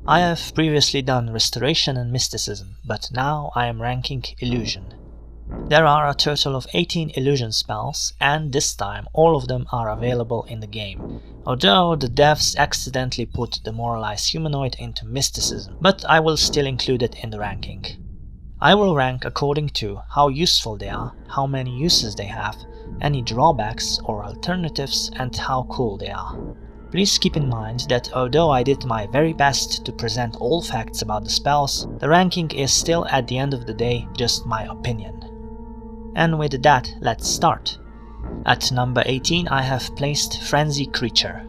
I have previously done Restoration and Mysticism, but now I am ranking Illusion. There are a total of 18 illusion spells, and this time all of them are available in the game, although the devs accidentally put Demoralize Humanoid into Mysticism, but I will still include it in the ranking. I will rank according to how useful they are, how many uses they have, any drawbacks or alternatives, and how cool they are. Please keep in mind that although I did my very best to present all facts about the spells, the ranking is still at the end of the day just my opinion. And with that, let's start. At number 18 I have placed Frenzy Creature.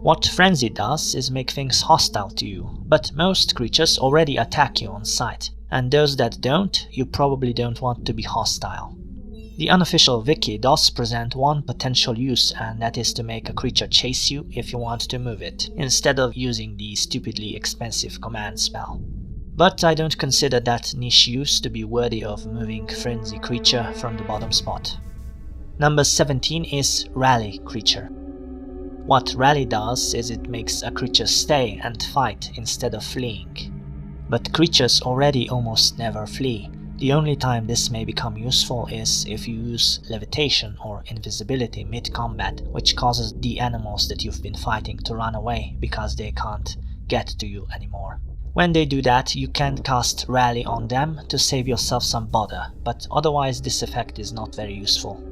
What Frenzy does is make things hostile to you, but most creatures already attack you on sight, and those that don't, you probably don't want to be hostile. The unofficial wiki does present one potential use, and that is to make a creature chase you if you want to move it, instead of using the stupidly expensive command spell. But I don't consider that niche use to be worthy of moving Frenzy Creature from the bottom spot. Number 17 is Rally Creature. What Rally does is it makes a creature stay and fight instead of fleeing. But creatures already almost never flee. The only time this may become useful is if you use Levitation or Invisibility mid-combat, which causes the animals that you've been fighting to run away because they can't get to you anymore. When they do that, you can cast Rally on them to save yourself some bother, but otherwise this effect is not very useful.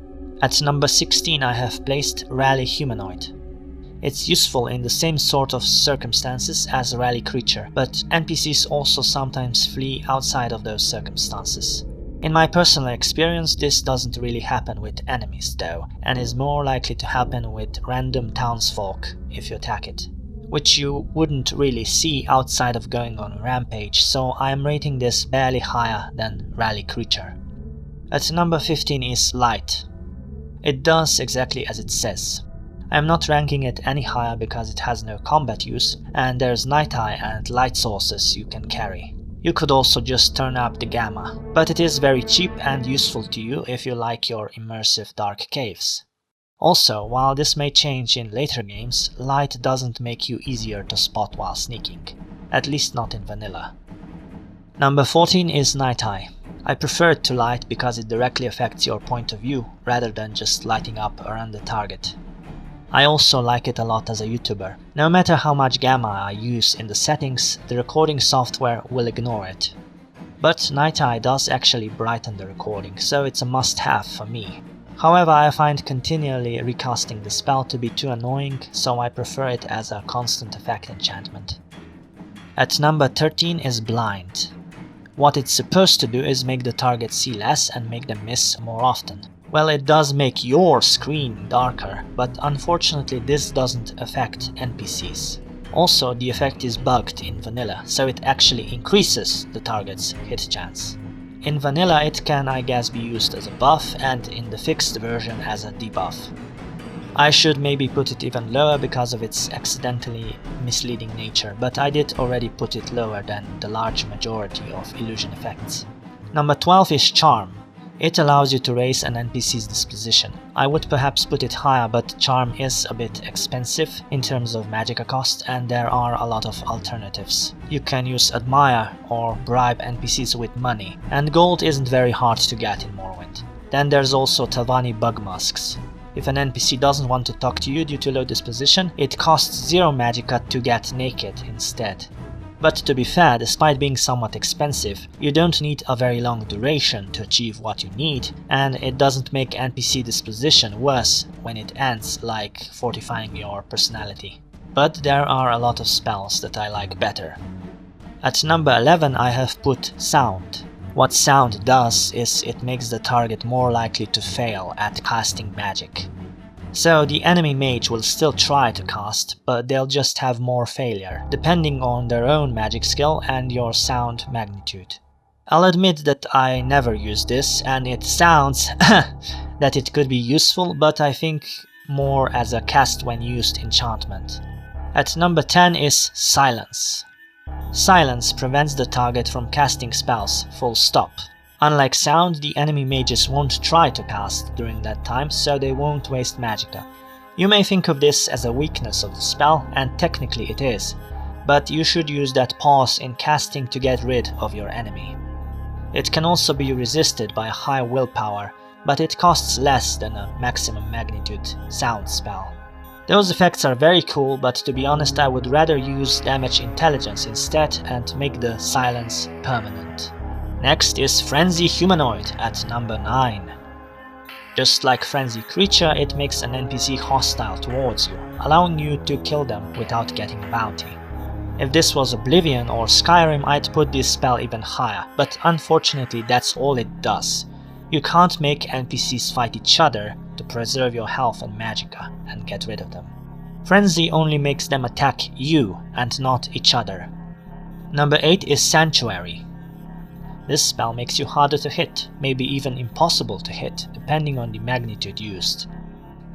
At number 16 I have placed Rally Humanoid. It's useful in the same sort of circumstances as Rally Creature, but NPCs also sometimes flee outside of those circumstances. In my personal experience, this doesn't really happen with enemies though, and is more likely to happen with random townsfolk if you attack it, which you wouldn't really see outside of going on a rampage, so I am rating this barely higher than Rally Creature. At number 15 is Light. It does exactly as it says. I am not ranking it any higher because it has no combat use, and there's Night Eye and light sources you can carry. You could also just turn up the gamma, but it is very cheap and useful to you if you like your immersive dark caves. Also, while this may change in later games, light doesn't make you easier to spot while sneaking, at least not in vanilla. Number 14 is Night Eye. I prefer it to light because it directly affects your point of view rather than just lighting up around the target. I also like it a lot as a YouTuber. No matter how much gamma I use in the settings, the recording software will ignore it. But Night Eye does actually brighten the recording, so it's a must-have for me. However, I find continually recasting the spell to be too annoying, so I prefer it as a constant effect enchantment. At number 13 is Blind. What it's supposed to do is make the target see less and make them miss more often. Well, it does make your screen darker, but unfortunately this doesn't affect NPCs. Also, the effect is bugged in vanilla, so it actually increases the target's hit chance. In vanilla it can, I guess, be used as a buff, and in the fixed version as a debuff. I should maybe put it even lower because of its accidentally misleading nature, but I did already put it lower than the large majority of illusion effects. Number 12 is Charm. It allows you to raise an NPC's disposition. I would perhaps put it higher, but Charm is a bit expensive in terms of magicka cost, and there are a lot of alternatives. You can use Admire or bribe NPCs with money, and gold isn't very hard to get in Morrowind. Then there's also Talvani bug masks. If an NPC doesn't want to talk to you due to low disposition, it costs 0 magicka to get naked instead. But to be fair, despite being somewhat expensive, you don't need a very long duration to achieve what you need, and it doesn't make NPC disposition worse when it ends, like fortifying your personality. But there are a lot of spells that I like better. At number 11 I have put Sound. What Sound does is it makes the target more likely to fail at casting magic. So the enemy mage will still try to cast, but they'll just have more failure, depending on their own magic skill and your sound magnitude. I'll admit that I never use this, and it sounds that it could be useful, but I think more as a cast when used enchantment. At number 10 is Silence. Silence prevents the target from casting spells, full stop. Unlike Sound, the enemy mages won't try to cast during that time, so they won't waste magicka. You may think of this as a weakness of the spell, and technically it is, but you should use that pause in casting to get rid of your enemy. It can also be resisted by a high willpower, but it costs less than a maximum magnitude sound spell. Those effects are very cool, but to be honest I would rather use damage intelligence instead and make the silence permanent. Next is Frenzy Humanoid at number 9. Just like Frenzy Creature, it makes an NPC hostile towards you, allowing you to kill them without getting a bounty. If this was Oblivion or Skyrim, I'd put this spell even higher, but unfortunately that's all it does. You can't make NPCs fight each other to preserve your health and magicka and get rid of them. Frenzy only makes them attack you and not each other. Number 8 is Sanctuary. This spell makes you harder to hit, maybe even impossible to hit, depending on the magnitude used.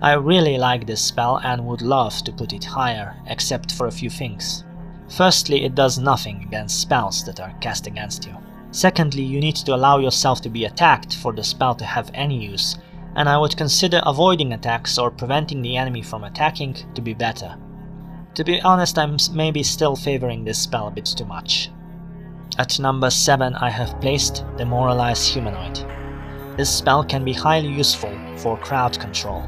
I really like this spell and would love to put it higher, except for a few things. Firstly, it does nothing against spells that are cast against you. Secondly, you need to allow yourself to be attacked for the spell to have any use, and I would consider avoiding attacks or preventing the enemy from attacking to be better. To be honest, I'm maybe still favoring this spell a bit too much. At number 7 I have placed Demoralize Humanoid. This spell can be highly useful for crowd control.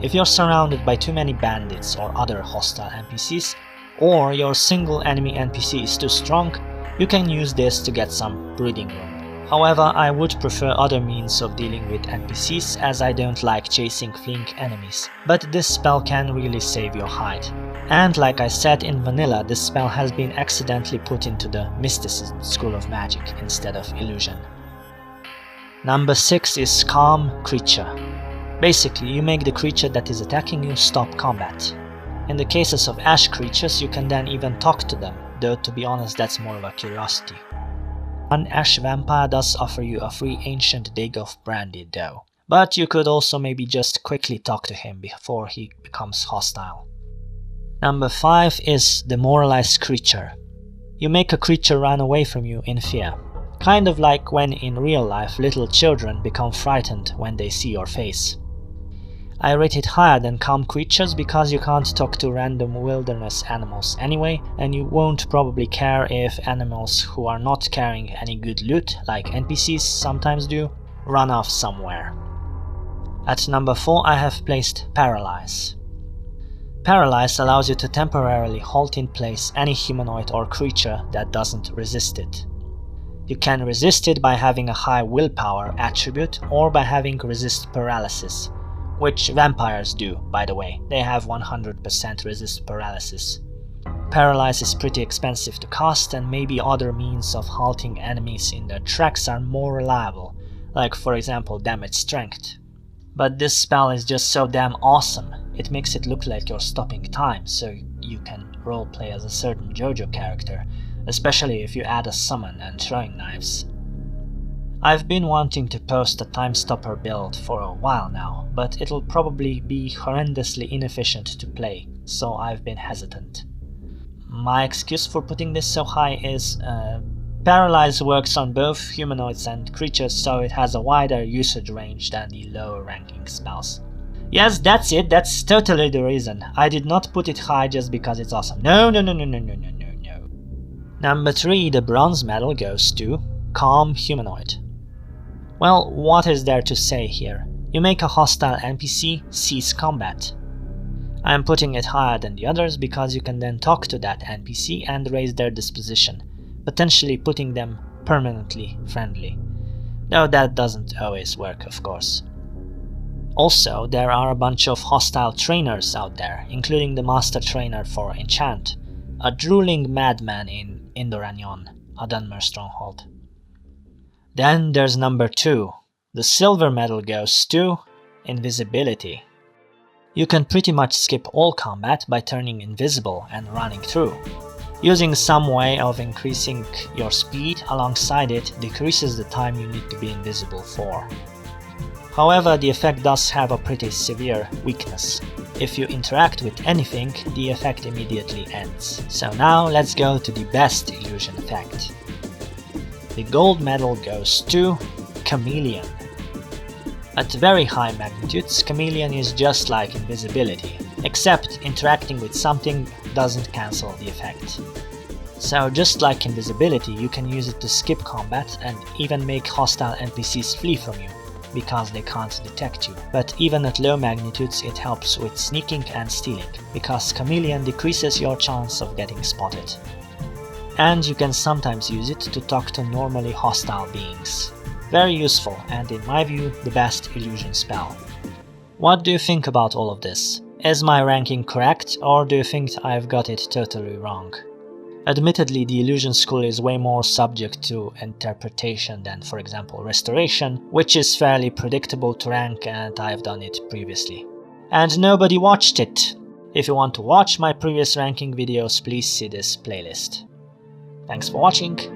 If you're surrounded by too many bandits or other hostile NPCs, or your single enemy NPC is too strong, you can use this to get some breathing room. However, I would prefer other means of dealing with NPCs as I don't like chasing fleeing enemies, but this spell can really save your hide. And like I said in vanilla, this spell has been accidentally put into the Mysticism School of Magic instead of Illusion. Number 6 is Calm Creature. Basically, you make the creature that is attacking you stop combat. In the cases of ash creatures, you can then even talk to them, though to be honest that's more of a curiosity. An ash vampire does offer you a free ancient dig of brandy though, but you could also maybe just quickly talk to him before he becomes hostile. Number 5 is Demoralize Creature. You make a creature run away from you in fear, kind of like when in real life little children become frightened when they see your face. I rate it higher than Calm Creatures because you can't talk to random wilderness animals anyway, and you won't probably care if animals who are not carrying any good loot, like NPCs sometimes do, run off somewhere. At number 4 I have placed Paralyze. Paralyze allows you to temporarily halt in place any humanoid or creature that doesn't resist it. You can resist it by having a high willpower attribute or by having resist paralysis, which vampires do, by the way. They have 100% resist paralysis. Paralyze is pretty expensive to cast, and maybe other means of halting enemies in their tracks are more reliable, like for example damage strength. But this spell is just so damn awesome, it makes it look like you're stopping time, so you can roleplay as a certain JoJo character, especially if you add a summon and throwing knives. I've been wanting to post a time stopper build for a while now, but it'll probably be horrendously inefficient to play, so I've been hesitant. My excuse for putting this so high is Paralyze works on both humanoids and creatures, so it has a wider usage range than the lower ranking spells. Yes, that's it, that's totally the reason. I did not put it high just because it's awesome. No. Number 3, the bronze medal goes to Calm Humanoid. Well, what is there to say here? You make a hostile NPC cease combat. I am putting it higher than the others because you can then talk to that NPC and raise their disposition, potentially putting them permanently friendly. Though that doesn't always work, of course. Also, there are a bunch of hostile trainers out there, including the master trainer for Enchant, a drooling madman in Indoranyon, a Dunmer stronghold. Then there's number 2. The silver medal goes to Invisibility. You can pretty much skip all combat by turning invisible and running through. Using some way of increasing your speed alongside it decreases the time you need to be invisible for. However, the effect does have a pretty severe weakness. If you interact with anything, the effect immediately ends. So now let's go to the best illusion effect. The gold medal goes to Chameleon. At very high magnitudes, Chameleon is just like Invisibility, except interacting with something doesn't cancel the effect. So just like Invisibility, you can use it to skip combat and even make hostile NPCs flee from you, because they can't detect you. But even at low magnitudes it helps with sneaking and stealing, because Chameleon decreases your chance of getting spotted. And you can sometimes use it to talk to normally hostile beings. Very useful, and in my view, the best illusion spell. What do you think about all of this? Is my ranking correct, or do you think I've got it totally wrong? Admittedly, the illusion school is way more subject to interpretation than, for example, restoration, which is fairly predictable to rank and I've done it previously. And nobody watched it! If you want to watch my previous ranking videos, please see this playlist. Thanks for watching!